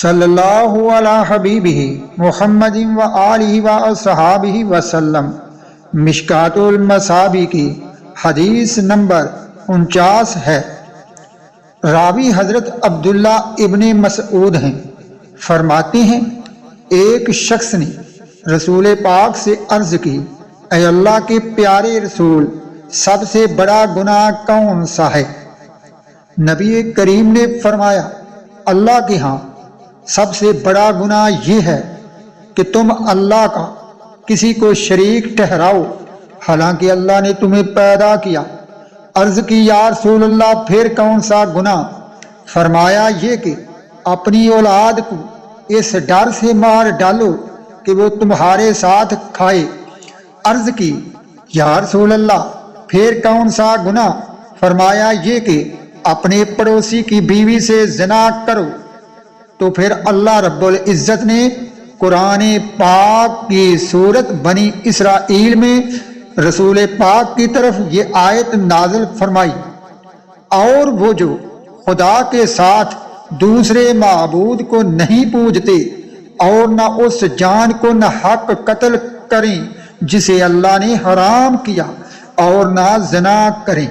صلی اللہ علی حبیبہ محمد و آلہ و اصحابہ وسلم۔ مشکات المصابیح کی حدیث نمبر 49 ہے۔ راوی حضرت عبداللہ ابن مسعود ہیں، فرماتے ہیں ایک شخص نے رسول پاک سے عرض کی، اے اللہ کے پیارے رسول، سب سے بڑا گناہ کون سا ہے؟ نبی کریم نے فرمایا، اللہ کے ہاں سب سے بڑا گناہ یہ ہے کہ تم اللہ کا کسی کو شریک ٹھہراؤ حالانکہ اللہ نے تمہیں پیدا کیا۔ عرض کی یا رسول اللہ پھر کون سا گناہ؟ فرمایا یہ کہ اپنی اولاد کو اس ڈر سے مار ڈالو کہ وہ تمہارے ساتھ کھائے۔ عرض کی یا رسول اللہ پھر کون سا گناہ؟ فرمایا یہ کہ اپنے پڑوسی کی بیوی سے زنا کرو۔ تو پھر اللہ رب العزت نے قرآن پاک کی سورت بنی اسرائیل میں رسول پاک کی طرف یہ آیت نازل فرمائی، اور وہ جو خدا کے ساتھ دوسرے معبود کو نہیں پوجتے اور نہ اس جان کو نہ حق قتل کریں جسے اللہ نے حرام کیا، اور نہ زنا کریں۔